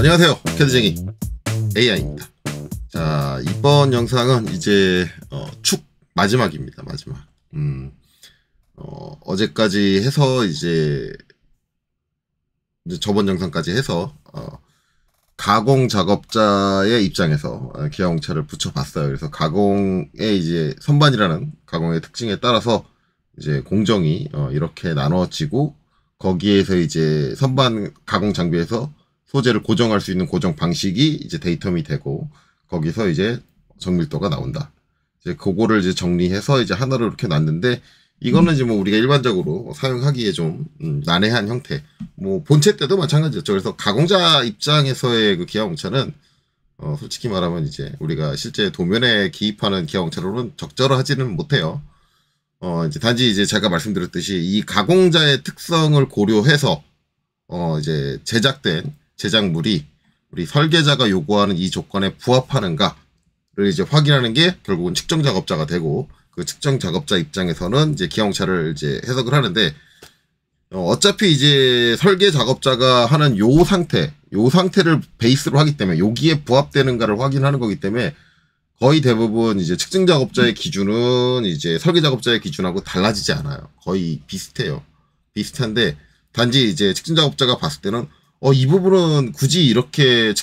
안녕하세요, 캐드쟁이 AI입니다. 자, 이번 영상은 이제 축 마지막입니다. 마지막. 어제까지 해서 이제 저번 영상까지 해서 가공 작업자의 입장에서 기아용차를 붙여봤어요. 그래서 가공의 이제 선반이라는 가공의 특징에 따라서 이제 공정이 이렇게 나눠지고, 거기에서 이제 선반 가공 장비에서 소재를 고정할 수 있는 고정 방식이 이제 데이텀이 되고, 거기서 이제 정밀도가 나온다. 이제 그거를 이제 정리해서 이제 하나로 이렇게 놨는데, 이거는 이제 뭐 우리가 일반적으로 사용하기에 좀 난해한 형태. 뭐 본체 때도 마찬가지였죠. 그래서 가공자 입장에서의 그 기아용차는 솔직히 말하면 이제 우리가 실제 도면에 기입하는 기아용차로는 적절하지는 못해요. 이제 단지 이제 제가 말씀드렸듯이 이 가공자의 특성을 고려해서 이제 제작된 제작물이 우리 설계자가 요구하는 이 조건에 부합하는가를 이제 확인하는 게 결국은 측정 작업자가 되고, 그 측정 작업자 입장에서는 이제 기아용차를 이제 해석을 하는데, 어차피 이제 설계 작업자가 하는 요 상태를 베이스로 하기 때문에 여기에 부합되는가를 확인하는 거기 때문에 거의 대부분 이제 측정 작업자의 기준은 이제 설계 작업자의 기준하고 달라지지 않아요. 거의 비슷해요. 비슷한데 단지 이제 측정 작업자가 봤을 때는 이 부분은 굳이 이렇게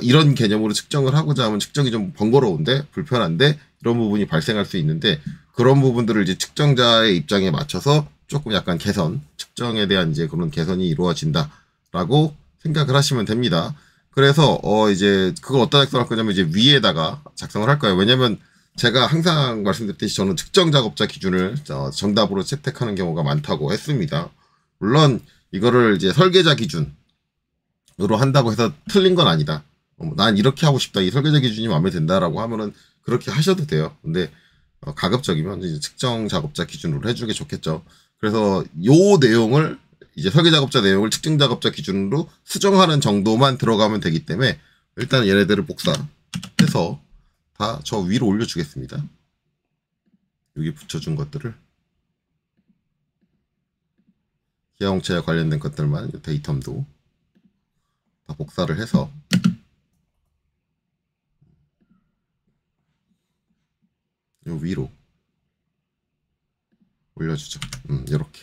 이런 개념으로 측정을 하고자 하면 측정이 좀 번거로운데, 불편한데, 이런 부분이 발생할 수 있는데, 그런 부분들을 이제 측정자의 입장에 맞춰서 조금 약간 측정에 대한 이제 그런 개선이 이루어진다라고 생각을 하시면 됩니다. 그래서 이제 그걸 어디다 작성할 거냐면 이제 위에다가 작성을 할 거예요. 왜냐면 제가 항상 말씀드렸듯이 저는 측정 작업자 기준을 정답으로 채택하는 경우가 많다고 했습니다. 물론 이거를 이제 설계자 기준으로 한다고 해서 틀린 건 아니다. 난 이렇게 하고 싶다, 이 설계자 기준이 마음에 든다라고 하면은 그렇게 하셔도 돼요. 근데 가급적이면 이제 측정 작업자 기준으로 해주는 게 좋겠죠. 그래서 요 내용을 이제 설계 작업자 내용을 측정 작업자 기준으로 수정하는 정도만 들어가면 되기 때문에, 일단 얘네들을 복사해서 다 저 위로 올려주겠습니다. 여기 붙여준 것들을 기아용차에 관련된 것들만 데이텀도 다 복사를 해서 요 위로 올려주죠. 이렇게.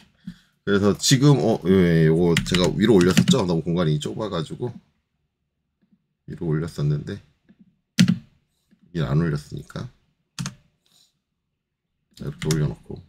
그래서 지금 요거 제가 위로 올렸었죠. 너무 공간이 좁아가지고 위로 올렸었는데 이게 안 올렸으니까 이렇게 올려놓고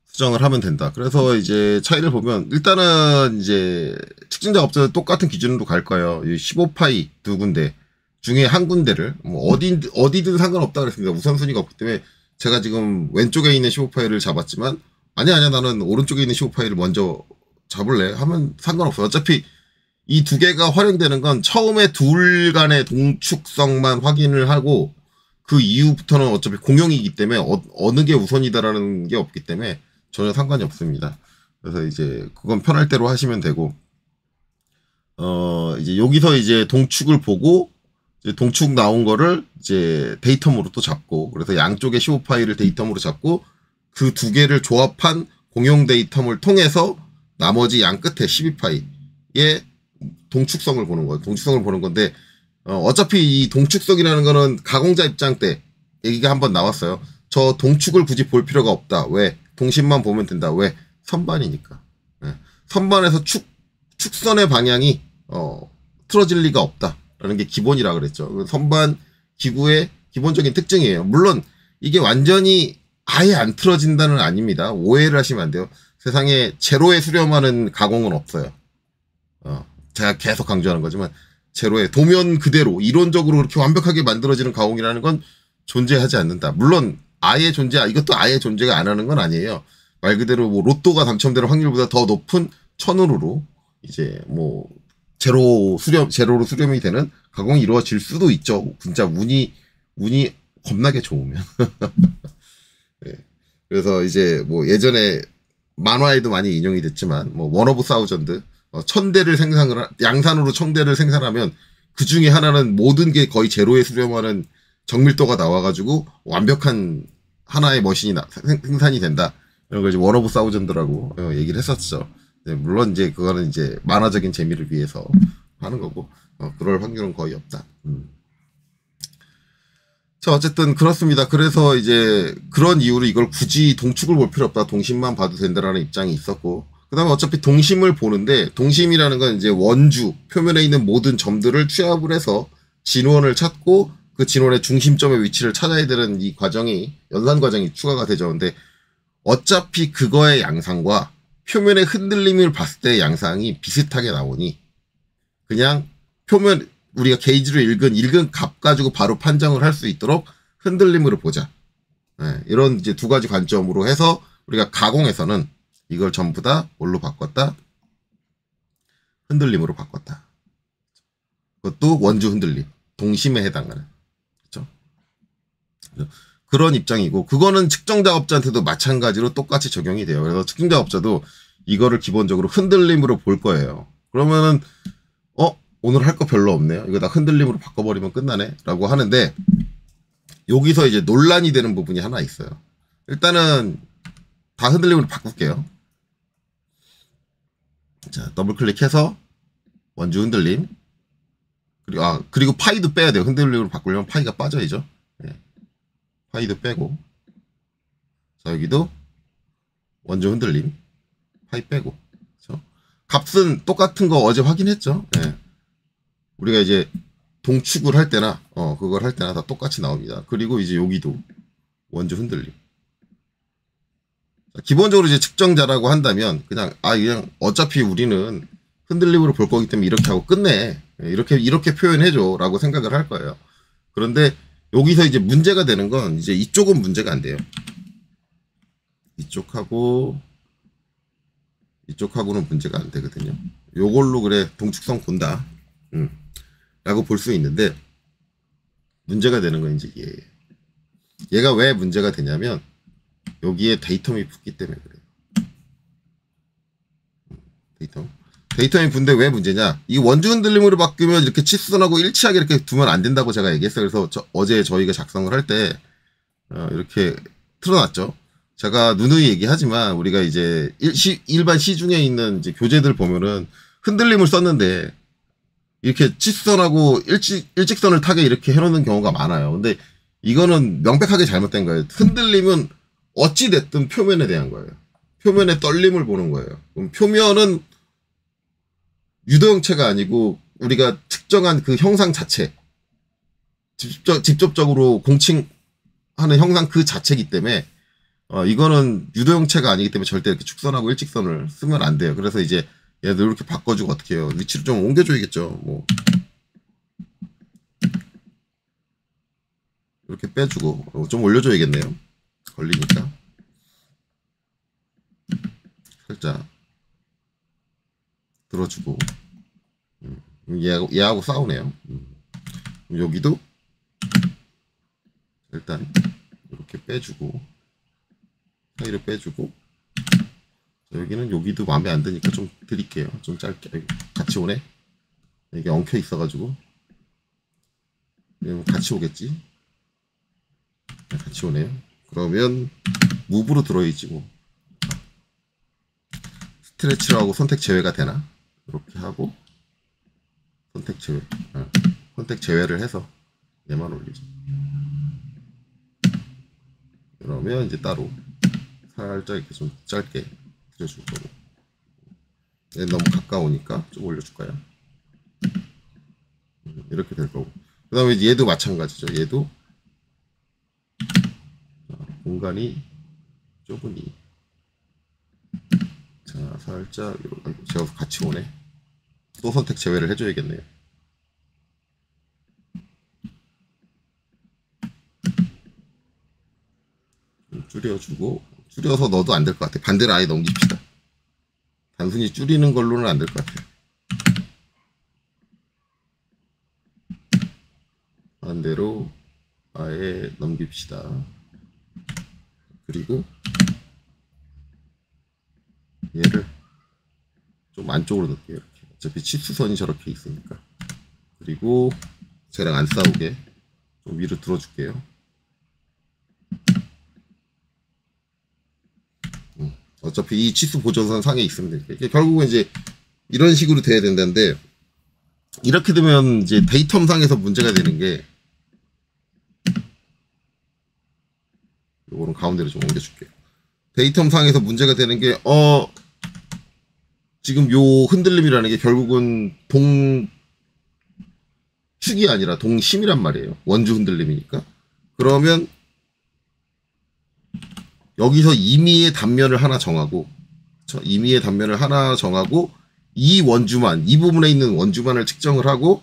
수정을 하면 된다. 그래서 이제 차이를 보면, 일단은 이제 측정 작업자는 똑같은 기준으로 갈 거예요. 15파이 두 군데 중에 한 군데를 뭐 어디든 상관없다 그랬습니다. 우선순위가 없기 때문에 제가 지금 왼쪽에 있는 15파이를 잡았지만, 아니야 나는 오른쪽에 있는 15파이를 먼저 잡을래 하면 상관없어요. 어차피 이 두 개가 활용되는 건 처음에 둘 간의 동축성만 확인을 하고, 그 이후부터는 어차피 공용이기 때문에 어느 게 우선이다라는 게 없기 때문에 전혀 상관이 없습니다. 그래서 이제 그건 편할 대로 하시면 되고, 이제 여기서 이제 동축을 보고, 이제 동축 나온 거를 이제 데이텀으로 또 잡고, 그래서 양쪽에 15파이를 데이텀으로 잡고, 그 두 개를 조합한 공용 데이텀을 통해서 나머지 양 끝에 12파이의 동축성을 보는 거예요. 동축성을 보는 건데, 어차피 이 동축성이라는 거는 가공자 입장 때 얘기가 한번 나왔어요. 저 동축을 굳이 볼 필요가 없다. 왜? 동심만 보면 된다. 왜? 선반이니까. 선반에서 축선의 방향이 틀어질 리가 없다라는 게 기본이라 그랬죠. 선반 기구의 기본적인 특징이에요. 물론 이게 완전히 아예 안 틀어진다는 아닙니다. 오해를 하시면 안 돼요. 세상에 제로에 수렴하는 가공은 없어요. 제가 계속 강조하는 거지만, 제로에 도면 그대로 이론적으로 그렇게 완벽하게 만들어지는 가공이라는 건 존재하지 않는다. 물론 이것도 아예 존재가 안 하는 건 아니에요. 말 그대로 뭐 로또가 당첨될 확률보다 더 높은 천운으로 이제 뭐 제로로 수렴이 되는 가공이 이루어질 수도 있죠. 진짜 운이 겁나게 좋으면. 네. 그래서 이제 뭐 예전에 만화에도 많이 인용이 됐지만, 뭐 원 오브 사우전드 1000대를 양산으로 1000대를 생산하면 그 중에 하나는 모든 게 거의 제로에 수렴하는 정밀도가 나와가지고 완벽한 하나의 머신이 생산이 된다. 이런 걸 이제 원 오브 사우전드라고 얘기를 했었죠. 네, 물론 이제 그거는 이제 만화적인 재미를 위해서 하는 거고, 그럴 확률은 거의 없다. 자, 어쨌든 그렇습니다. 그래서 이제 그런 이유로 이걸 굳이 동축을 볼 필요 없다. 동심만 봐도 된다라는 입장이 있었고, 그 다음에 어차피 동심을 보는데, 동심이라는 건 이제 원주, 표면에 있는 모든 점들을 취합을 해서 진원을 찾고, 그 진원의 중심점의 위치를 찾아야 되는 이 과정이, 연산 과정이 추가가 되죠. 근데 어차피 그거의 양상과 표면의 흔들림을 봤을 때의 양상이 비슷하게 나오니, 그냥 표면, 우리가 게이지로 읽은 값 가지고 바로 판정을 할 수 있도록 흔들림으로 보자. 네, 이런 이제 두 가지 관점으로 해서 우리가 가공에서는 이걸 전부 다 뭘로 바꿨다? 흔들림으로 바꿨다. 그것도 원주 흔들림, 동심에 해당하는. 그렇죠? 그런 입장이고, 그거는 측정 작업자한테도 마찬가지로 똑같이 적용이 돼요. 그래서 측정 작업자도 이거를 기본적으로 흔들림으로 볼 거예요. 그러면은 오늘 할 거 별로 없네요. 이거 다 흔들림으로 바꿔버리면 끝나네. 라고 하는데, 여기서 이제 논란이 되는 부분이 하나 있어요. 일단은, 다 흔들림으로 바꿀게요. 자, 더블 클릭해서, 원주 흔들림. 그리고 파이도 빼야 돼요. 흔들림으로 바꾸려면 파이가 빠져야죠. 네. 파이도 빼고. 자, 여기도, 원주 흔들림. 파이 빼고. 그렇죠? 값은 똑같은 거 어제 확인했죠. 네. 우리가 이제 동축을 할 때나 그걸 할 때나 다 똑같이 나옵니다. 그리고 이제 여기도 원주 흔들림. 기본적으로 이제 측정자라고 한다면 그냥 어차피 우리는 흔들림으로 볼 거기 때문에 이렇게 하고 끝내. 이렇게 표현해줘라고 생각을 할 거예요. 그런데 여기서 이제 문제가 되는 건 이제 이쪽은 문제가 안 돼요. 이쪽하고는 문제가 안 되거든요. 요걸로 그래 동축성 본다. 라고 볼 수 있는데, 문제가 되는 건 이제 얘가 왜 문제가 되냐면, 여기에 데이텀이 붙기 때문에 그래요. 데이텀이 붙는데 왜 문제냐? 이 원주 흔들림으로 바뀌면 이렇게 치수선하고 일치하게 이렇게 두면 안 된다고 제가 얘기했어요. 그래서 어제 저희가 작성을 할 때, 이렇게 틀어놨죠. 제가 누누이 얘기하지만, 우리가 이제 일반 시중에 있는 이제 교재들 보면은 흔들림을 썼는데, 이렇게 치수선하고 일직선을 타게 이렇게 해놓는 경우가 많아요. 근데 이거는 명백하게 잘못된 거예요. 흔들림은 어찌됐든 표면에 대한 거예요. 표면의 떨림을 보는 거예요. 그럼 표면은 유도형체가 아니고 우리가 측정한 그 형상 자체, 직접적으로 공칭하는 형상 그 자체이기 때문에 이거는 유도형체가 아니기 때문에 절대 이렇게 축선하고 일직선을 쓰면 안 돼요. 그래서 이제 얘들 이렇게 바꿔주고 어떻게 해요? 위치를 좀 옮겨줘야겠죠. 뭐 이렇게 빼주고 좀 올려줘야겠네요. 걸리니까 살짝 들어주고 얘하고 싸우네요. 여기도 일단 이렇게 빼주고 사이를 빼주고 여기도 마음에 안 드니까 좀 드릴게요. 좀 짧게. 같이 오네. 이게 엉켜 있어가지고 같이 오겠지. 같이 오네요. 그러면 무브로 들어있지 뭐. 스트레치로 하고 선택 제외가 되나? 이렇게 하고 선택 제외. 선택 제외를 해서 얘만 올리죠. 그러면 이제 따로 살짝 이렇게 좀 짧게 줄 거고. 얘 너무 가까우니까 좀 올려줄까요? 이렇게 될 거고. 그 다음에 얘도 마찬가지죠. 얘도 공간이 좁으니 자 살짝 제가 같이 오네. 또 선택 제외를 해줘야겠네요. 좀 줄여주고 줄여서 넣어도 안 될 것 같아. 반대로 아예 넘깁시다. 단순히 줄이는 걸로는 안 될 것 같아요. 반대로 아예 넘깁시다. 그리고 얘를 좀 안쪽으로 넣을게요. 이렇게. 어차피 치수선이 저렇게 있으니까. 그리고 쟤랑 안 싸우게 좀 위로 들어줄게요. 어차피 이 치수 보조선 상에 있으면 되니까. 결국은 이제 이런 식으로 돼야 된다는데 이렇게 되면 이제 데이텀상에서 문제가 되는 게, 요거는 가운데로 좀 옮겨줄게요. 데이텀상에서 문제가 되는 게, 지금 요 흔들림이라는 게 결국은 동축이 아니라 동심이란 말이에요. 원주 흔들림이니까. 그러면 여기서 임의의 단면을 하나 정하고, 임의의 단면을 하나 정하고, 이 원주만, 이 부분에 있는 원주만을 측정을 하고,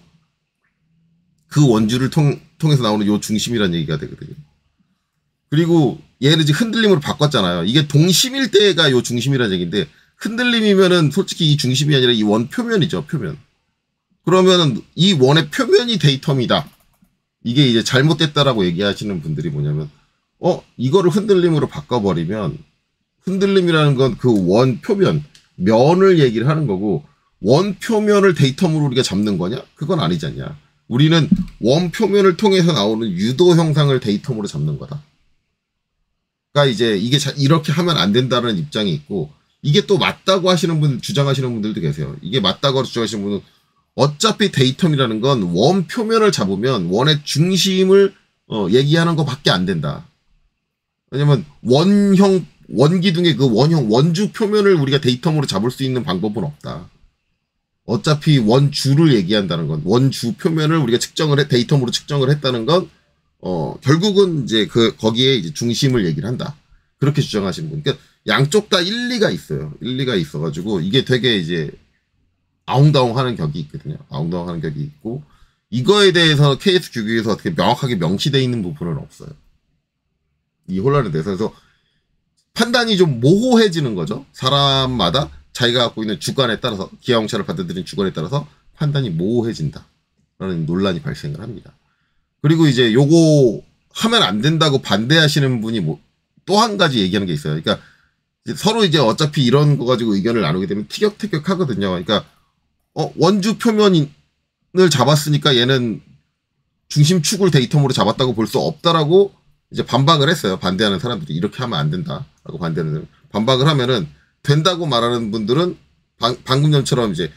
그 원주를 통해서 나오는 요 중심이란 얘기가 되거든요. 그리고 얘를 이제 흔들림으로 바꿨잖아요. 이게 동심일 때가 요 중심이란 얘기인데, 흔들림이면은 솔직히 이 중심이 아니라 이 원 표면이죠, 표면. 그러면은 이 원의 표면이 데이텀이다. 이게 이제 잘못됐다라고 얘기하시는 분들이 뭐냐면, 이거를 흔들림으로 바꿔버리면, 흔들림이라는 건 그 원 표면, 면을 얘기를 하는 거고, 원 표면을 데이텀으로 우리가 잡는 거냐? 그건 아니지 않냐. 우리는 원 표면을 통해서 나오는 유도 형상을 데이텀으로 잡는 거다. 그러니까 이제 이게 이렇게 하면 안 된다는 입장이 있고, 이게 또 맞다고 하시는 분, 주장하시는 분들도 계세요. 이게 맞다고 주장하시는 분은 어차피 데이텀이라는 건 원 표면을 잡으면 원의 중심을 얘기하는 것밖에 안 된다. 왜냐면 원기둥의 그 원주 표면을 우리가 데이텀으로 잡을 수 있는 방법은 없다. 어차피 원주를 얘기한다는 건, 원주 표면을 우리가 데이텀으로 측정을 했다는 건, 결국은 이제 거기에 이제 중심을 얘기를 한다. 그렇게 주장하시는 분. 그러니까 양쪽 다 일리가 있어요. 일리가 있어가지고, 이게 되게 이제, 아웅다웅 하는 격이 있거든요. 아웅다웅 하는 격이 있고, 이거에 대해서 KS 규격에서 어떻게 명확하게 명시되어 있는 부분은 없어요. 이 혼란에 대해서. 그래서 판단이 좀 모호해지는 거죠. 사람마다 자기가 갖고 있는 주관에 따라서, 기하용차를 받아들인 주관에 따라서 판단이 모호해진다. 라는 논란이 발생을 합니다. 그리고 이제 요거 하면 안 된다고 반대하시는 분이 또 한 가지 얘기하는 게 있어요. 그러니까 서로 이제 어차피 이런 거 가지고 의견을 나누게 되면 티격태격 하거든요. 그러니까 원주 표면을 잡았으니까 얘는 중심축을 데이텀으로 잡았다고 볼 수 없다라고 이제 반박을 했어요. 반대하는 사람들이 이렇게 하면 안 된다라고 반박을 하면은 된다고 말하는 분들은 방금 전처럼 이제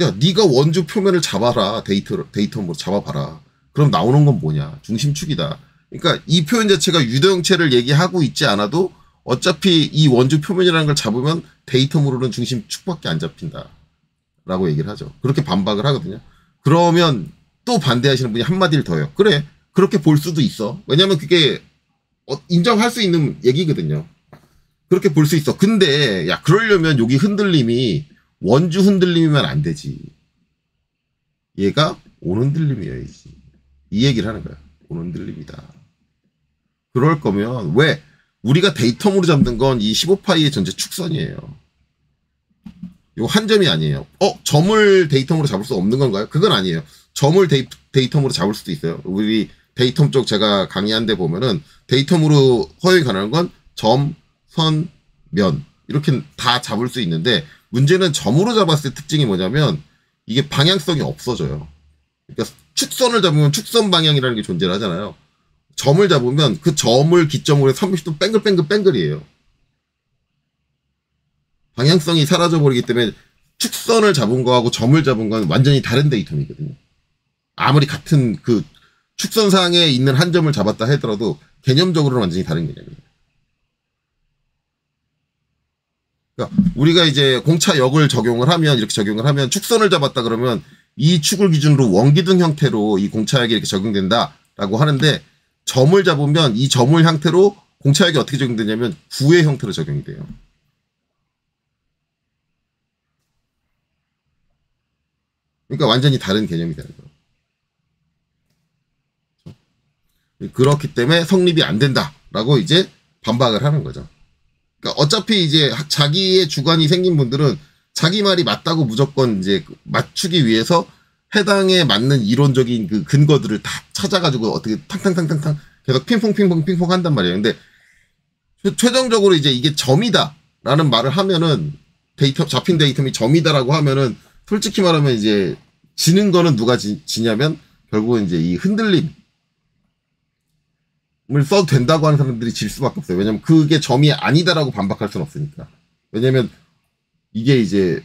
야 네가 원주 표면을 잡아라 데이텀으로 잡아봐라. 그럼 나오는 건 뭐냐? 중심축이다. 그러니까 이 표현 자체가 유도형체를 얘기하고 있지 않아도 어차피 이 원주 표면이라는 걸 잡으면 데이텀으로는 중심축밖에 안 잡힌다. 라고 얘기를 하죠. 그렇게 반박을 하거든요. 그러면 또 반대하시는 분이 한마디를 더 해요. 그래, 그렇게 볼 수도 있어. 왜냐면 그게 인정할 수 있는 얘기거든요. 그렇게 볼 수 있어. 근데 야 그러려면 여기 흔들림이 원주 흔들림이면 안 되지. 얘가 온 흔들림이어야지. 이 얘기를 하는 거야. 온 흔들림이다. 그럴 거면 왜 우리가 데이텀으로 잡는 건 이 15파이의 전체 축선이에요. 이거 한 점이 아니에요. 점을 데이텀으로 잡을 수 없는 건가요? 그건 아니에요. 점을 데이텀으로 잡을 수도 있어요. 우리 데이텀 쪽 제가 강의한 데 보면은 데이텀으로 허용이 가능한 건 점, 선, 면 이렇게 다 잡을 수 있는데 문제는 점으로 잡았을 때 특징이 뭐냐면 이게 방향성이 없어져요. 그러니까 축선을 잡으면 축선 방향이라는 게 존재를 하잖아요. 점을 잡으면 그 점을 기점으로 해서 30도 뺑글뺑글이에요. 방향성이 사라져버리기 때문에 축선을 잡은 거하고 점을 잡은 건 완전히 다른 데이텀이거든요. 아무리 같은 그 축선상에 있는 한 점을 잡았다 하더라도 개념적으로는 완전히 다른 개념이에요. 그러니까 우리가 이제 공차역을 적용을 하면 이렇게 적용을 하면 축선을 잡았다 그러면 이 축을 기준으로 원기둥 형태로 이 공차역이 이렇게 적용된다라고 하는데 점을 잡으면 이 점을 형태로 공차역이 어떻게 적용되냐면 구의 형태로 적용이 돼요. 그러니까 완전히 다른 개념이 되는 거예요. 그렇기 때문에 성립이 안 된다라고 이제 반박을 하는 거죠. 그러니까 어차피 이제 자기의 주관이 생긴 분들은 자기 말이 맞다고 무조건 이제 맞추기 위해서 해당에 맞는 이론적인 그 근거들을 다 찾아가지고 어떻게 탕탕탕탕탕 계속 핑퐁 한단 말이에요. 근데 최종적으로 이제 이게 점이다라는 말을 하면은 잡힌 데이텀이 점이다라고 하면은 솔직히 말하면 이제 지는 거는 누가 지냐면 결국은 이제 이 흔들림을 써도 된다고 하는 사람들이 질 수밖에 없어요. 왜냐면 그게 점이 아니다라고 반박할 수는 없으니까. 왜냐면 이게 이제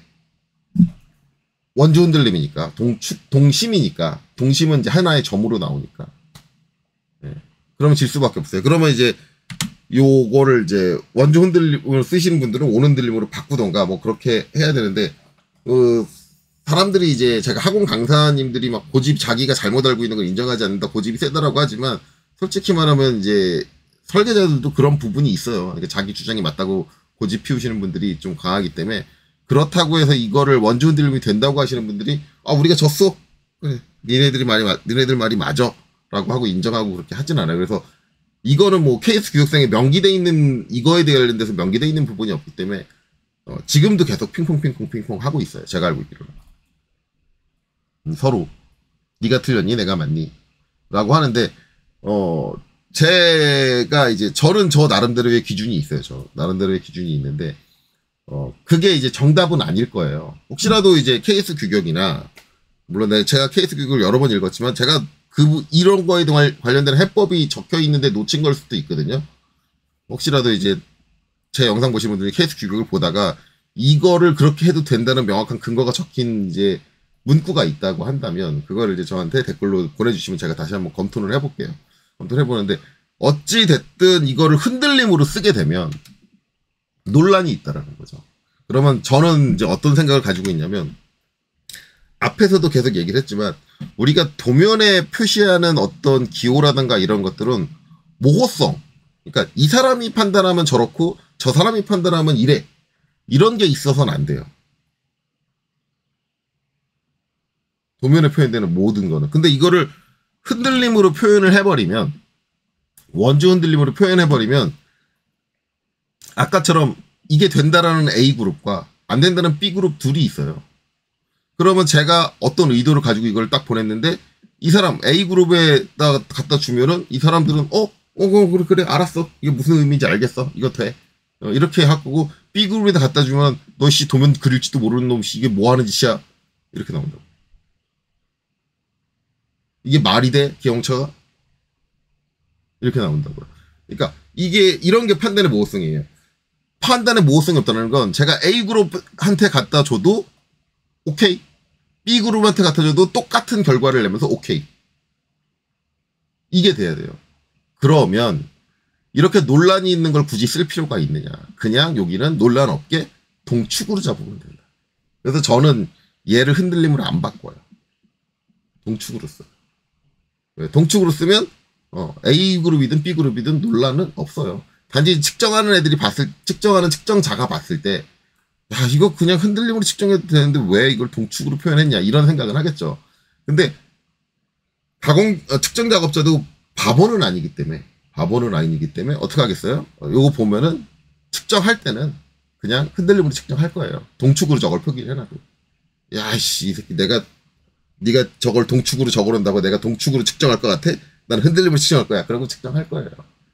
원주 흔들림이니까 동심이니까 동심은 이제 하나의 점으로 나오니까 예. 그러면 질 수밖에 없어요. 그러면 이제 요거를 이제 원주 흔들림을 쓰시는 분들은 온 흔들림으로 바꾸던가 뭐 그렇게 해야 되는데 사람들이 이제 제가 학원 강사님들이 막 고집 자기가 잘못 알고 있는 걸 인정하지 않는다 고집이 세다라고 하지만 솔직히 말하면 이제 설계자들도 그런 부분이 있어요. 그러니까 자기 주장이 맞다고 고집 피우시는 분들이 좀 강하기 때문에 그렇다고 해서 이거를 원주 흔들림이 된다고 하시는 분들이 우리가 졌어 그래 니네들 말이 맞아 라고 하고 인정하고 그렇게 하진 않아요. 그래서 이거는 뭐 KS 규격상에 명기돼 있는 이거에 관련돼서 명기돼 있는 부분이 없기 때문에 지금도 계속 핑퐁 하고 있어요. 제가 알고 있기로는 서로 네가 틀렸니 내가 맞니 라고 하는데 제가 이제 저는 저 나름대로의 기준이 있어요. 저 나름대로의 기준이 있는데 그게 이제 정답은 아닐 거예요. 혹시라도 이제 KS 규격이나 물론 제가 KS 규격을 여러 번 읽었지만 제가 이런 거에 관련된 해법이 적혀 있는데 놓친 걸 수도 있거든요. 혹시라도 이제 제 영상 보시는 분들이 KS 규격을 보다가 이거를 그렇게 해도 된다는 명확한 근거가 적힌 이제 문구가 있다고 한다면 그거를 이제 저한테 댓글로 보내주시면 제가 다시 한번 검토를 해볼게요. 검토를 해보는데 어찌 됐든 이거를 흔들림으로 쓰게 되면 논란이 있다라는 거죠. 그러면 저는 이제 어떤 생각을 가지고 있냐면 앞에서도 계속 얘기를 했지만 우리가 도면에 표시하는 어떤 기호라든가 이런 것들은 모호성. 그러니까 이 사람이 판단하면 저렇고 저 사람이 판단하면 이래. 이런 게 있어서는 안 돼요. 도면에 표현되는 모든 거는. 근데 이거를 흔들림으로 표현을 해버리면 원주 흔들림으로 표현해버리면 아까처럼 이게 된다라는 A그룹과 안 된다는 B그룹 둘이 있어요. 그러면 제가 어떤 의도를 가지고 이걸 딱 보냈는데 이 사람 A그룹에다 갖다 주면은 이 사람들은 그래 알았어 이게 무슨 의미인지 알겠어 이거 돼 이렇게 하고 B그룹에다 갖다 주면 너 씨 도면 그릴지도 모르는 놈씨 이게 뭐 하는 짓이야 이렇게 나온다고. 이게 말이 돼 기영처가 이렇게 나온다고요. 그러니까 이게 이런 게 판단의 모호성이에요. 판단의 모호성이 없다는 건 제가 A그룹한테 갖다 줘도 오케이. B그룹한테 갖다 줘도 똑같은 결과를 내면서 오케이. 이게 돼야 돼요. 그러면 이렇게 논란이 있는 걸 굳이 쓸 필요가 있느냐. 그냥 여기는 논란 없게 동축으로 잡으면 된다. 그래서 저는 얘를 흔들림으로 안 바꿔요. 동축으로 써요. 동축으로 쓰면 A그룹이든 B그룹이든 논란은 없어요. 단지 측정하는 측정자가 봤을 때 야, 이거 그냥 흔들림으로 측정해도 되는데 왜 이걸 동축으로 표현했냐 이런 생각은 하겠죠. 근데 측정 작업자도 바보는 아니기 때문에 어떻게 하겠어요? 요거 보면은 측정할 때는 그냥 흔들림으로 측정할 거예요. 동축으로 저걸 표기를 해놔도. 야씨 이 새끼 네가 저걸 동축으로 적어놓는다고 내가 동축으로 측정할 것 같아? 나는 흔들림으로 측정할 거야. 그러고 측정할 거예요.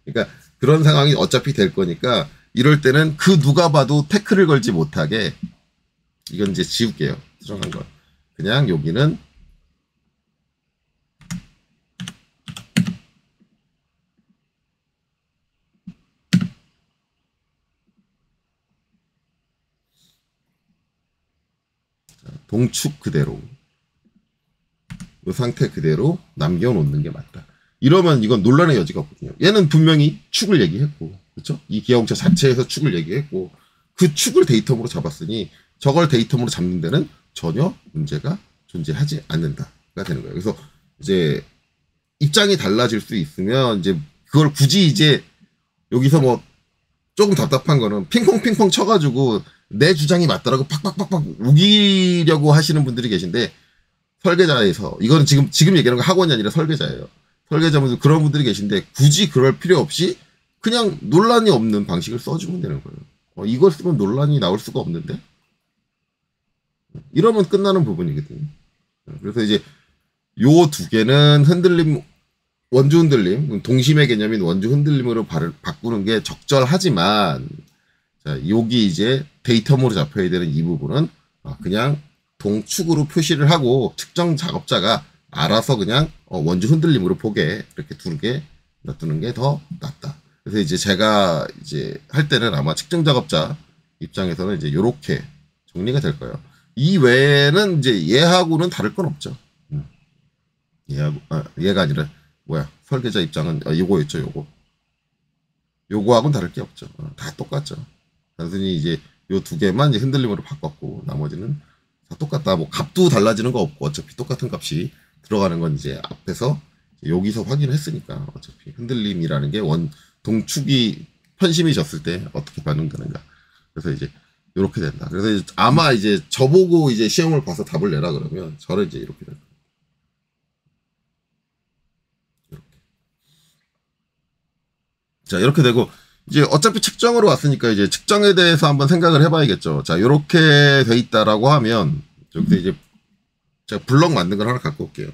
그러니까 그런 상황이 어차피 될 거니까 이럴 때는 그 누가 봐도 태클을 걸지 못하게 이건 이제 지울게요. 수정한 건. 그냥 여기는 동축 그대로 이 상태 그대로 남겨놓는 게 맞다. 이러면 이건 논란의 여지가 없거든요. 얘는 분명히 축을 얘기했고 그렇죠? 이 기하공차 자체에서 축을 얘기했고 그 축을 데이터로 잡았으니 저걸 데이터로 잡는 데는 전혀 문제가 존재하지 않는다가 되는 거예요. 그래서 이제 입장이 달라질 수 있으면 이제 그걸 굳이 이제 여기서 뭐 조금 답답한 거는 핑퐁 쳐가지고 내 주장이 맞다라고 팍팍팍팍 우기려고 하시는 분들이 계신데 설계자에서 이거는 지금 얘기하는 거 학원이 아니라 설계자예요. 설계자분들 그런 분들이 계신데 굳이 그럴 필요 없이 그냥 논란이 없는 방식을 써주면 되는 거예요. 이걸 쓰면 논란이 나올 수가 없는데 이러면 끝나는 부분이거든요. 그래서 이제 요 두 개는 흔들림 원주 흔들림 동심의 개념인 원주 흔들림으로 바꾸는 게 적절하지만 자, 여기 이제 데이터모로 잡혀야 되는 이 부분은 그냥 동축으로 표시를 하고 측정 작업자가 알아서 그냥 원주 흔들림으로 보게 이렇게 두개 놔두는 게 더 낫다. 그래서 이제 제가 이제 할 때는 아마 측정 작업자 입장에서는 이제 요렇게 정리가 될 거예요. 이 외에는 이제 얘하고는 다를 건 없죠. 얘하고, 얘가 아니라, 뭐야, 설계자 입장은, 요거였죠, 요거. 요거하고는 다를 게 없죠. 다 똑같죠. 단순히 이제 요 두 개만 이제 흔들림으로 바꿨고, 나머지는 다 똑같다. 뭐, 값도 달라지는 거 없고, 어차피 똑같은 값이 들어가는 건 이제 앞에서, 여기서 확인했으니까, 어차피 흔들림이라는 게 동축이 편심이 졌을 때 어떻게 반응되는가. 그래서 이제, 이렇게 된다. 그래서 이제 아마 이제 저보고 이제 시험을 봐서 답을 내라 그러면 저는 이제 이렇게 된다. 이렇게. 자, 이렇게 되고 이제 어차피 측정으로 왔으니까 이제 측정에 대해서 한번 생각을 해봐야겠죠. 자, 이렇게 돼 있다라고 하면 여기서 이제 제가 블럭 만든 걸 하나 갖고 올게요.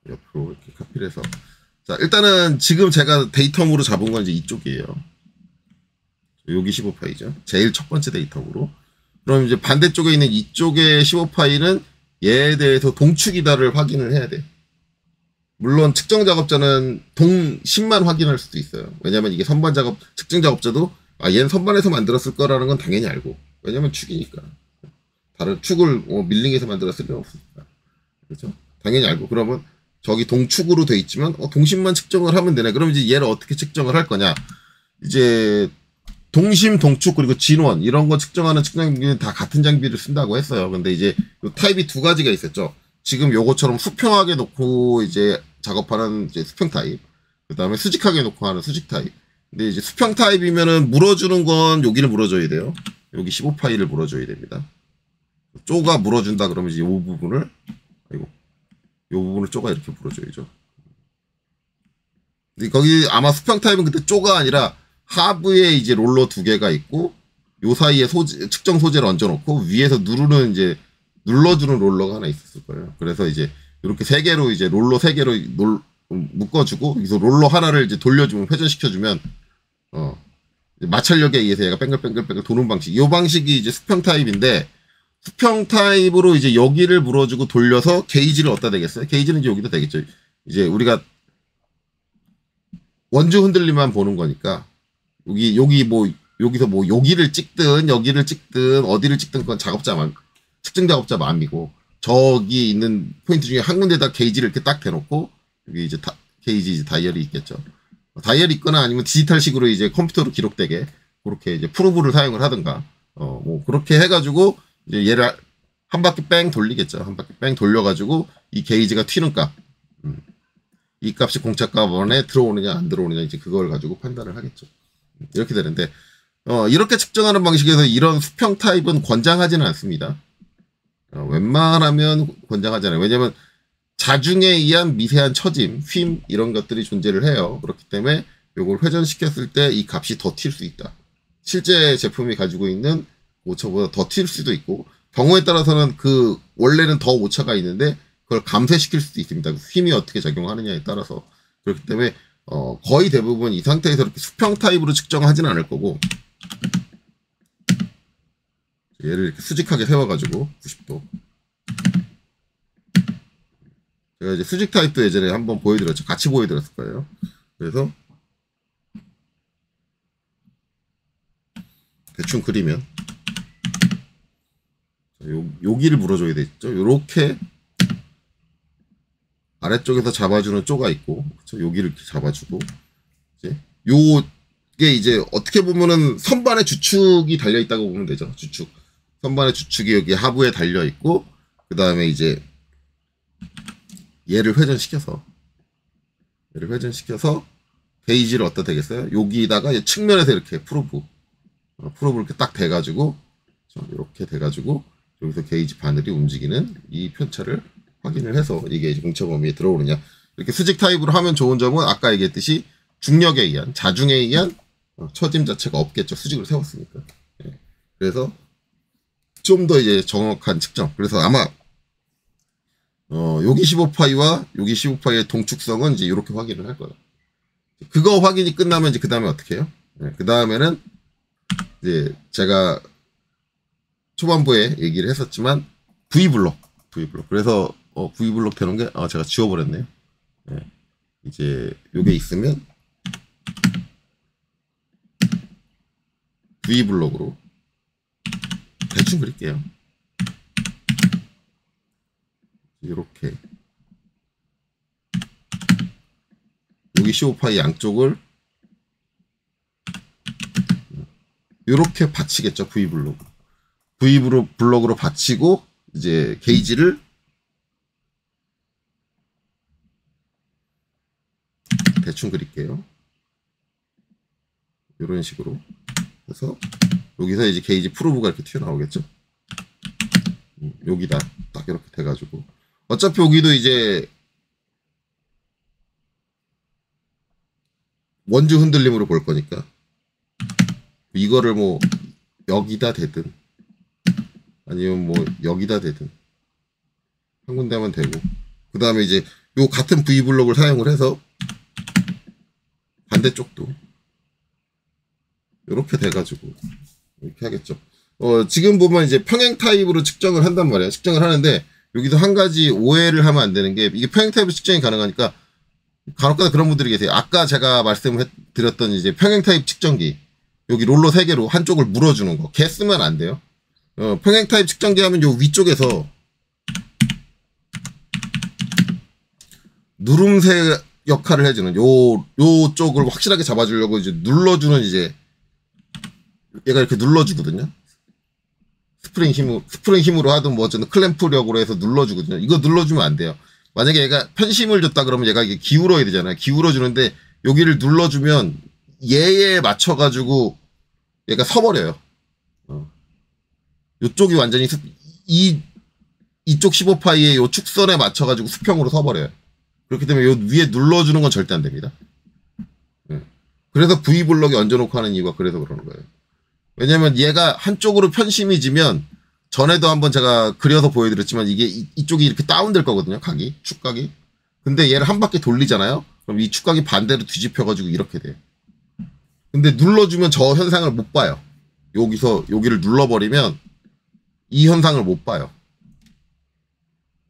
옆으로 이렇게 카피를 해서. 자, 일단은 지금 제가 데이터물로 잡은 건 이제 이쪽이에요. 여기 15파이죠. 제일 첫 번째 데이터로. 그럼 이제 반대쪽에 있는 이쪽의 15파이는 얘에 대해서 동축이다를 확인을 해야 돼. 물론 측정 작업자는 동심만 확인할 수도 있어요. 왜냐면 이게 선반 작업, 측정 작업자도 얘는 선반에서 만들었을 거라는 건 당연히 알고. 왜냐면 축이니까. 다른 축을 밀링해서 만들었을 리는 없으니까. 그렇죠? 당연히 알고. 그러면 저기 동축으로 돼 있지만 동심만 측정을 하면 되네. 그럼 이제 얘를 어떻게 측정을 할 거냐? 이제 동심, 동축, 그리고 진원, 이런 거 측정하는 측정기는 다 같은 장비를 쓴다고 했어요. 근데 이제 요 타입이 두 가지가 있었죠. 지금 요거처럼 수평하게 놓고 이제 작업하는 이제 수평 타입. 그 다음에 수직하게 놓고 하는 수직 타입. 근데 이제 수평 타입이면은 물어주는 건 여기를 물어줘야 돼요. 여기 15파이를 물어줘야 됩니다. 쪼가 물어준다 그러면 이제 요 부분을, 아이고, 요 부분을 쪼가 이렇게 물어줘야죠. 근데 거기 아마 수평 타입은 그때 쪼가 아니라 하부에 이제 롤러 두 개가 있고 요 사이에 측정 소재를 얹어놓고 위에서 누르는 이제 눌러주는 롤러가 하나 있었을 거예요. 그래서 이제 이렇게 세 개로 이제 롤러 세 개로 묶어주고 여기서 롤러 하나를 이제 돌려주면 회전시켜주면 마찰력에 의해서 얘가 뺑글뺑글 도는 방식. 이 방식이 이제 수평 타입인데 수평 타입으로 이제 여기를 물어주고 돌려서 게이지를 얻다 되겠어요. 게이지는 이제 여기다 되겠죠. 이제 우리가 원주 흔들림만 보는 거니까. 여기 뭐, 여기서 뭐, 여기를 찍든, 어디를 찍든, 그건 측정 작업자 마음이고, 저기 있는 포인트 중에 한 군데다 게이지를 이렇게 딱 대놓고, 여기 이제 게이지 이제 다이얼이 있겠죠. 다이얼이 있거나 아니면 디지털식으로 이제 컴퓨터로 기록되게, 그렇게 이제 프로브를 사용을 하든가, 뭐, 그렇게 해가지고, 이제 얘를 한 바퀴 뺑 돌리겠죠. 한 바퀴 뺑 돌려가지고, 이 게이지가 튀는 값, 이 값이 공차값 안에 들어오느냐, 안 들어오느냐, 이제 그걸 가지고 판단을 하겠죠. 이렇게 되는데 이렇게 측정하는 방식에서 이런 수평 타입은 권장하지는 않습니다. 웬만하면 권장하지 않아요. 왜냐하면 자중에 의한 미세한 처짐, 휨 이런 것들이 존재를 해요. 그렇기 때문에 이걸 회전시켰을 때 이 값이 더 튈 수 있다. 실제 제품이 가지고 있는 오차보다 더 튈 수도 있고 경우에 따라서는 그 원래는 더 오차가 있는데 그걸 감쇄시킬 수도 있습니다. 휨이 어떻게 작용하느냐에 따라서. 그렇기 때문에 거의 대부분 이 상태에서 이렇게 수평 타입으로 측정하지는 않을 거고, 얘를 이렇게 수직하게 세워가지고, 90도. 제가 이제 수직 타입도 예전에 한번 보여드렸죠. 같이 보여드렸을 거예요. 그래서, 대충 그리면, 여기를 물어줘야 되겠죠. 요렇게, 아래쪽에서 잡아주는 쪼가 있고, 그쵸? 여기를 이렇게 잡아주고, 이제, 요게 이제 어떻게 보면은 선반에 주축이 달려있다고 보면 되죠. 주축. 선반의 주축이 여기 하부에 달려있고, 그 다음에 이제, 얘를 회전시켜서, 게이지를 얻다 되겠어요? 여기다가 측면에서 이렇게 프로브를 이렇게 딱 대가지고, 이렇게 대가지고, 여기서 게이지 바늘이 움직이는 이 편차를 확인을 해서 이게 이제 공차 범위에 들어오느냐. 이렇게 수직 타입으로 하면 좋은 점은 아까 얘기했듯이 중력에 의한, 자중에 의한 처짐 자체가 없겠죠. 수직으로 세웠으니까. 예. 그래서 좀 더 이제 정확한 측정. 그래서 아마 여기 15파이와 여기 15파이의 동축성은 이제 이렇게 확인을 할 거예요. 그거 확인이 끝나면 이제 그 다음에 어떻게 해요? 예. 그 다음에는 이제 제가 초반부에 얘기를 했었지만 V블록. 그래서 V블록 되는 게 제가 지워버렸네요. 네. 이제 요게 있으면 V블록으로 대충 그릴게요. 이렇게 여기 15파이 양쪽을 이렇게 받치겠죠. V블록으로 받치고 이제 게이지를 대충 그릴게요. 이런 식으로 해서 여기서 이제 게이지 프로브가 이렇게 튀어나오겠죠. 여기다 딱 이렇게 돼가지고 어차피 여기도 이제 원주 흔들림으로 볼 거니까 이거를 뭐 여기다 대든 아니면 뭐 여기다 대든 한 군데 하면 되고, 그 다음에 이제 요 같은 V블록을 사용을 해서 반대쪽도 이렇게 돼가지고 이렇게 하겠죠. 지금 보면 이제 평행 타입으로 측정을 한단 말이에요. 측정을 하는데 여기서 한 가지 오해를 하면 안 되는 게, 이게 평행 타입으로 측정이 가능하니까 간혹가다 그런 분들이 계세요. 아까 제가 말씀드렸던 이제 평행 타입 측정기, 여기 롤러 3개로 한쪽을 물어주는 거, 걔 쓰면 안 돼요. 평행 타입 측정기 하면 요 위쪽에서 누름새 역할을 해주는 요 쪽을 확실하게 잡아주려고 이제 눌러주는, 이제 얘가 이렇게 눌러주거든요. 스프링 힘으로 하든 뭐 어쨌든 클램프력으로 해서 눌러주거든요. 이거 눌러주면 안 돼요. 만약에 얘가 편심을 줬다 그러면 얘가 이게 기울어야 되잖아요. 기울어주는데 여기를 눌러주면 얘에 맞춰가지고 얘가 서버려요. 이쪽이 완전히 이쪽 15파이의 요 축선에 맞춰가지고 수평으로 서버려요. 그렇기 때문에 요 위에 눌러주는 건 절대 안 됩니다. 그래서 V블럭에 얹어놓고 하는 이유가 그래서 그러는 거예요. 왜냐면 얘가 한쪽으로 편심이 지면, 전에도 한번 제가 그려서 보여드렸지만 이게 이쪽이 이렇게 다운될 거거든요. 축각이. 근데 얘를 한 바퀴 돌리잖아요. 그럼 이 축각이 반대로 뒤집혀가지고 이렇게 돼요. 근데 눌러주면 저 현상을 못 봐요. 여기를 눌러버리면 이 현상을 못 봐요.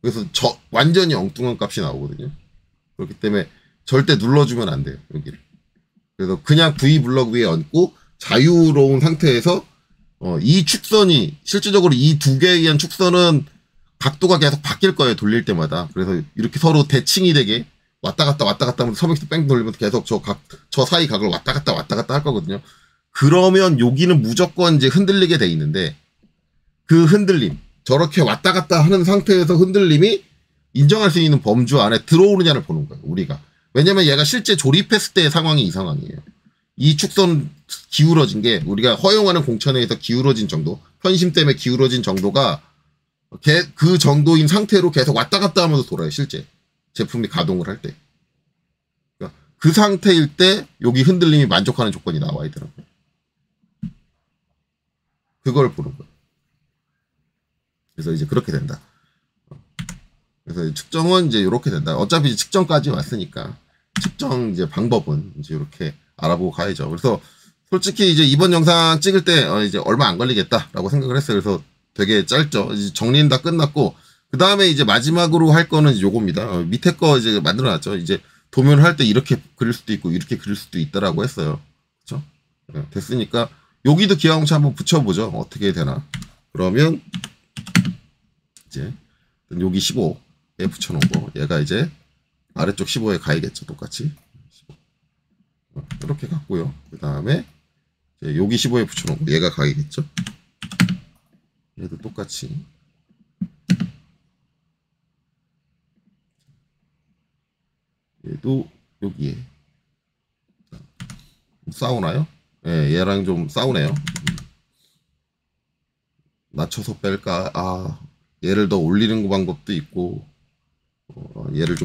그래서 완전히 엉뚱한 값이 나오거든요. 그렇기 때문에 절대 눌러주면 안 돼요. 여기를. 그래서 그냥 V블럭 위에 얹고 자유로운 상태에서 이 축선이, 실질적으로 이 두 개에 의한 축선은 각도가 계속 바뀔 거예요. 돌릴 때마다. 그래서 이렇게 서로 대칭이 되게 왔다 갔다 하면서 서맥스 뺑 돌리면서 계속 저 사이 각을 왔다 갔다 할 거거든요. 그러면 여기는 무조건 이제 흔들리게 돼 있는데, 그 흔들림, 저렇게 왔다 갔다 하는 상태에서 흔들림이 인정할 수 있는 범주 안에 들어오느냐를 보는 거예요. 우리가. 왜냐면 얘가 실제 조립했을 때의 상황이 이 상황이에요. 이 축선 기울어진 게 우리가 허용하는 공천에서 기울어진 정도, 편심 때문에 기울어진 정도가 그 정도인 상태로 계속 왔다 갔다 하면서 돌아요. 실제 제품이 가동을 할 때. 그러니까 그 상태일 때 여기 흔들림이 만족하는 조건이 나와야 되더라고요. 그걸 보는 거예요. 그래서 이제 그렇게 된다. 그래서 측정은 이제 이렇게 된다. 어차피 이제 측정까지 왔으니까 측정 이제 방법은 이제 이렇게 알아보고 가야죠. 그래서 솔직히 이제 이번 영상 찍을 때 이제 얼마 안 걸리겠다라고 생각을 했어요. 그래서 되게 짧죠. 이제 정리는 다 끝났고, 그 다음에 이제 마지막으로 할 거는 요겁니다. 밑에 거 이제 만들어놨죠. 이제 도면을 할 때 이렇게 그릴 수도 있고 이렇게 그릴 수도 있다라고 했어요. 그렇죠? 네, 됐으니까 여기도 기하공차 한번 붙여보죠. 어떻게 되나. 그러면 이제 여기 15에 붙여놓은 거, 얘가 이제 아래쪽 15에 가야겠죠. 똑같이. 이렇게 갔고요. 그 다음에 여기 15에 붙여놓은 거, 얘가 가야겠죠. 얘도 똑같이. 얘도 여기에. 싸우나요? 예, 얘랑 좀 싸우네요. 낮춰서 뺄까? 얘를 더 올리는 방법도 있고, 얘를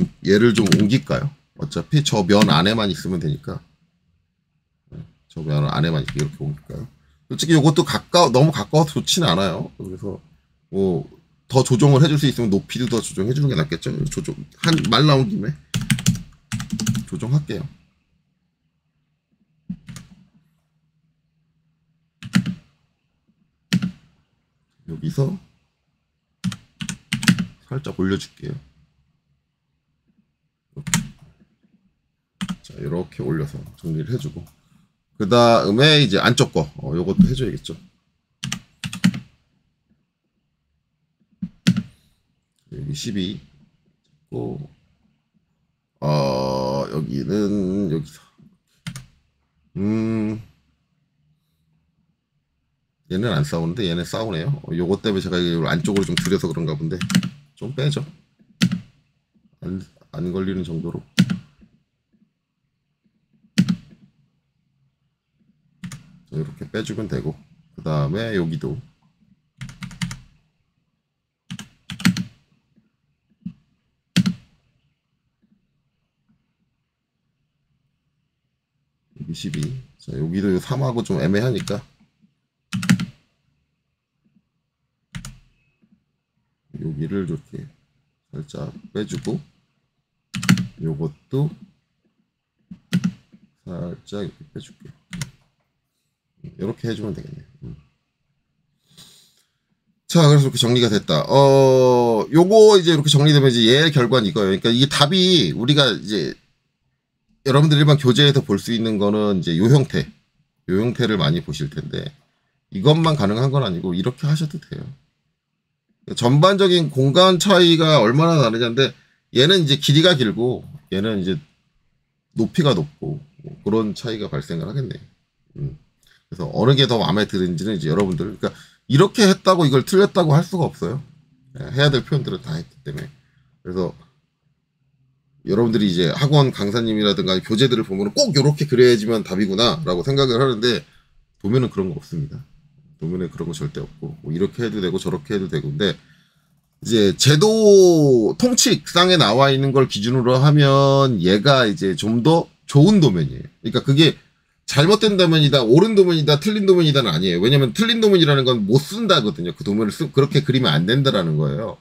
좀 옮길까요? 어차피 저 면 안에만 있으면 되니까. 저 면 안에만 이렇게 옮길까요? 솔직히 이것도 너무 가까워서 좋지는 않아요. 그래서 뭐 더 조정을 해줄 수 있으면 높이도 더 조정해주는 게 낫겠죠. 말 나온 김에 조정할게요. 여기서 살짝 올려줄게요. 자, 이렇게 올려서 정리를 해주고, 그 다음에 이제 안쪽 거, 요것도 해줘야겠죠. 12 고 여기는 여기서 얘는 안 싸우는데 얘는 싸우네요. 요것 때문에 제가 이걸 안쪽으로 좀 줄여서 그런가 본데 좀 빼죠. 안 걸리는 정도로. 이렇게 빼주면 되고, 그 다음에 여기도 여기 12. 자, 여기도 3하고 좀 애매하니까 여기를 이렇게 살짝 빼주고, 요것도 살짝 이렇게 빼줄게요. 이렇게 해주면 되겠네요. 자, 그래서 이렇게 정리가 됐다. 요거 이제 이렇게 정리되면 이제 얘의 결과는 이거예요. 그러니까 이게 답이 우리가 이제 여러분들 일반 교재에서 볼 수 있는 거는 이제 요 형태를 많이 보실 텐데, 이것만 가능한 건 아니고 이렇게 하셔도 돼요. 전반적인 공간 차이가 얼마나 나느냐인데, 얘는 이제 길이가 길고 얘는 이제 높이가 높고 뭐 그런 차이가 발생을 하겠네요. 그래서 어느 게 더 마음에 드는지는 이제 여러분들, 그러니까 이렇게 했다고 이걸 틀렸다고 할 수가 없어요. 해야 될 표현들은 다 했기 때문에. 그래서 여러분들이 이제 학원 강사님이라든가 교재들을 보면 꼭 이렇게 그려야지만 답이구나 라고 생각을 하는데, 도면은 그런 거 없습니다. 도면에 그런 거 절대 없고, 뭐 이렇게 해도 되고 저렇게 해도 되고. 근데 이제 제도 통칙상에 나와 있는 걸 기준으로 하면 얘가 이제 좀 더 좋은 도면이에요. 그러니까 그게 잘못된 도면이다, 옳은 도면이다, 틀린 도면이다는 아니에요. 왜냐면 틀린 도면이라는 건 못 쓴다거든요. 그 도면을 그렇게 그리면 안 된다라는 거예요.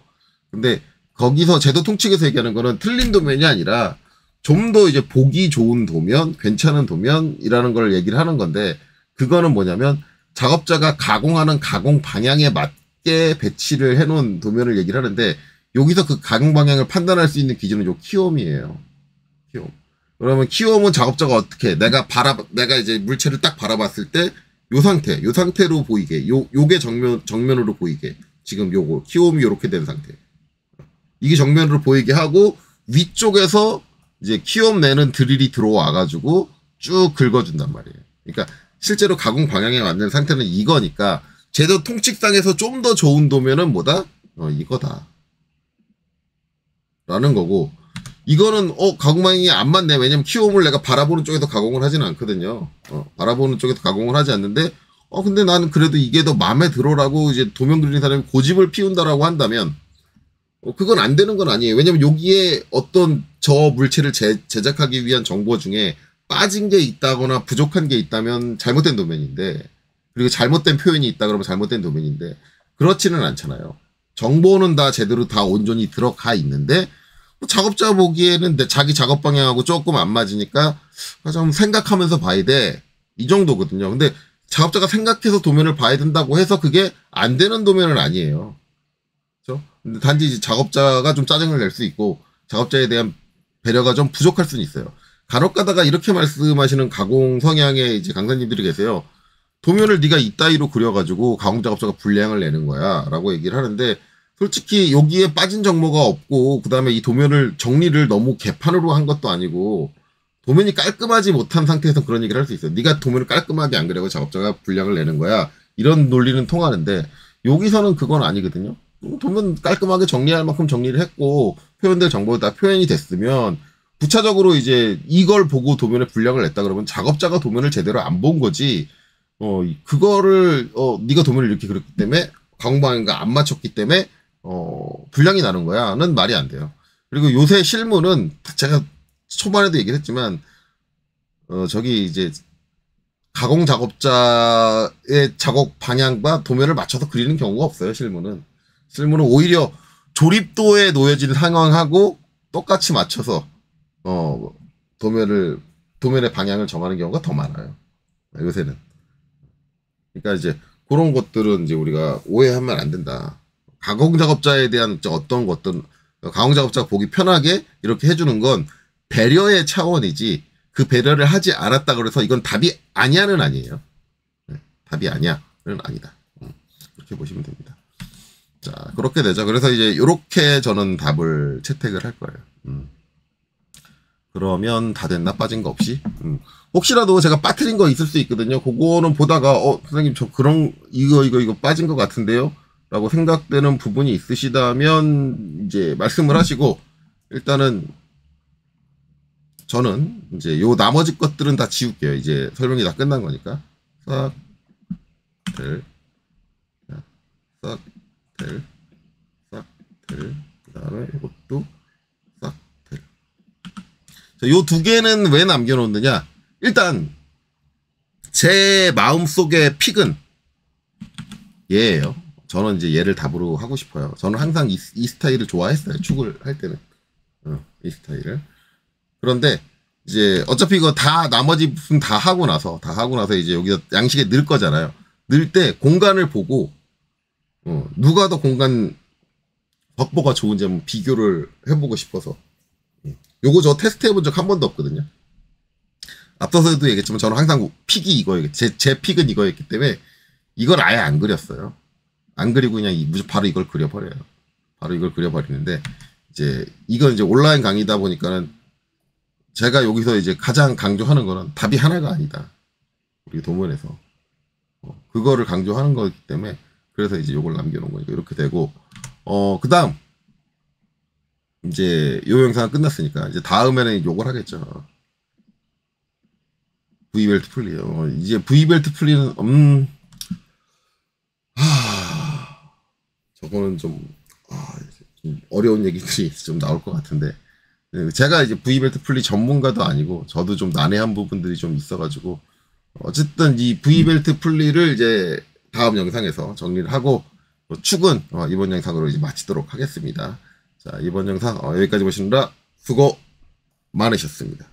근데 거기서 제도 통칙에서 얘기하는 거는 틀린 도면이 아니라 좀 더 이제 보기 좋은 도면, 괜찮은 도면이라는 걸 얘기를 하는 건데, 그거는 뭐냐면 작업자가 가공하는 가공 방향에 맞게 배치를 해놓은 도면을 얘기를 하는데, 여기서 그 가공 방향을 판단할 수 있는 기준은 요 키움이에요. 키움. 그러면 키움은 작업자가 어떻게, 내가 이제 물체를 딱 바라봤을 때 요 상태로 보이게, 요게 정면으로 보이게, 지금 요거 키움이 요렇게 된 상태, 이게 정면으로 보이게 하고, 위쪽에서 이제 키움 내는 드릴이 들어와가지고 쭉 긁어준단 말이에요. 그러니까 실제로 가공 방향에 맞는 상태는 이거니까, 제도 통칙상에서 좀 더 좋은 도면은 뭐다? 이거다 라는 거고, 이거는 가공 방향이 안 맞네. 왜냐면 키움을 내가 바라보는 쪽에서 가공을 하지는 않거든요. 바라보는 쪽에서 가공을 하지 않는데, 근데 나는 그래도 이게 더 마음에 들어라고 이제 도면 그리는 사람이 고집을 피운다라고 한다면, 그건 안 되는 건 아니에요. 왜냐면 여기에 어떤 저 물체를 제작하기 위한 정보 중에 빠진 게 있다거나 부족한 게 있다면 잘못된 도면인데, 그리고 잘못된 표현이 있다 그러면 잘못된 도면인데, 그렇지는 않잖아요. 정보는 다 제대로 다 온전히 들어가 있는데, 작업자 보기에는 자기 작업 방향하고 조금 안 맞으니까 좀 생각하면서 봐야 돼, 이 정도거든요. 근데 작업자가 생각해서 도면을 봐야 된다고 해서 그게 안 되는 도면은 아니에요. 그렇죠? 근데 단지 이제 작업자가 좀 짜증을 낼 수 있고, 작업자에 대한 배려가 좀 부족할 수는 있어요. 간혹 가다가 이렇게 말씀하시는 가공 성향의 이제 강사님들이 계세요. 도면을 네가 이따위로 그려가지고 가공 작업자가 불량을 내는 거야 라고 얘기를 하는데, 솔직히 여기에 빠진 정보가 없고, 그 다음에 이 도면을 정리를 너무 개판으로 한 것도 아니고, 도면이 깔끔하지 못한 상태에서 그런 얘기를 할 수 있어요. 네가 도면을 깔끔하게 안 그리고 작업자가 불량을 내는 거야, 이런 논리는 통하는데, 여기서는 그건 아니거든요. 도면 깔끔하게 정리할 만큼 정리를 했고, 표현될 정보가 다 표현이 됐으면, 부차적으로 이제 이걸 보고 도면에 불량을 냈다 그러면 작업자가 도면을 제대로 안 본 거지, 그거를 네가 도면을 이렇게 그렸기 때문에 가공 방향과 안 맞췄기 때문에 불량이 나는 거야는 말이 안 돼요. 그리고 요새 실무는 제가 초반에도 얘기를 했지만, 저기 이제 가공 작업자의 작업 방향과 도면을 맞춰서 그리는 경우가 없어요. 실무는 오히려 조립도에 놓여진 상황하고 똑같이 맞춰서 도면의 방향을 정하는 경우가 더 많아요, 요새는. 그러니까 이제 그런 것들은 이제 우리가 오해하면 안 된다. 가공 작업자에 대한 어떤 가공 작업자가 보기 편하게 이렇게 해주는 건 배려의 차원이지, 그 배려를 하지 않았다 그래서 이건 답이 아니야는 아니에요. 답이 아니야는 아니다. 그렇게 보시면 됩니다. 자, 그렇게 되죠. 그래서 이제 요렇게 저는 답을 채택을 할 거예요. 그러면 다 됐나? 빠진 거 없이? 혹시라도 제가 빠뜨린 거 있을 수 있거든요. 그거는 보다가, 선생님, 저 이거 빠진 것 같은데요? 라고 생각되는 부분이 있으시다면, 이제 말씀을 하시고, 일단은, 저는 이제 요 나머지 것들은 다 지울게요. 이제 설명이 다 끝난 거니까. 싹, 들, 싹, 들, 싹, 들. 그 다음에 이것도 싹, 들. 자, 요 두 개는 왜 남겨놓느냐? 일단, 제 마음속의 픽은 얘예요. 저는 이제 얘를 답으로 하고 싶어요. 저는 항상 이 스타일을 좋아했어요. 축을 할 때는. 이 스타일을. 그런데 이제 어차피 이거 다 나머지 부분 다 하고 나서 이제 여기다 양식에 넣을 거잖아요. 넣을 때 공간을 보고 누가 더 공간 확보가 좋은지 한번 비교를 해보고 싶어서 요거 저 테스트 해본 적 한 번도 없거든요. 앞서서도 얘기했지만 저는 항상 픽이 이거예요. 제 픽은 이거였기 때문에 이걸 아예 안 그렸어요. 안 그리고 그냥 바로 이걸 그려버려요. 바로 이걸 그려버리는데 이제 이건 이제 온라인 강의다 보니까는 제가 여기서 이제 가장 강조하는 거는 답이 하나가 아니다. 우리 도문에서. 그거를 강조하는 거기 때문에 그래서 이제 요걸 남겨놓은 거니까 이렇게 되고, 그 다음, 이제 요 영상은 끝났으니까 이제 다음에는 요걸 하겠죠. V벨트 풀리. 이제 V벨트 풀리는, 저거는 좀 어려운 얘기들이 좀 나올 것 같은데. 제가 이제 V벨트 풀리 전문가도 아니고 저도 좀 난해한 부분들이 좀 있어가지고 어쨌든 이 V벨트 풀리를 이제 다음 영상에서 정리를 하고 축은 이번 영상으로 이제 마치도록 하겠습니다. 자, 이번 영상 여기까지 보시느라 수고 많으셨습니다.